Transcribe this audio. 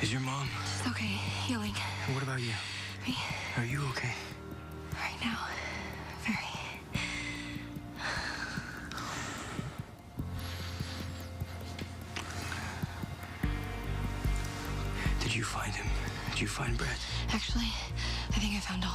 Is your mom? She's okay, healing. And what about you? Me? Are you okay? Right now, very. Did you find him? Did you find Brett? Actually, I think I found all.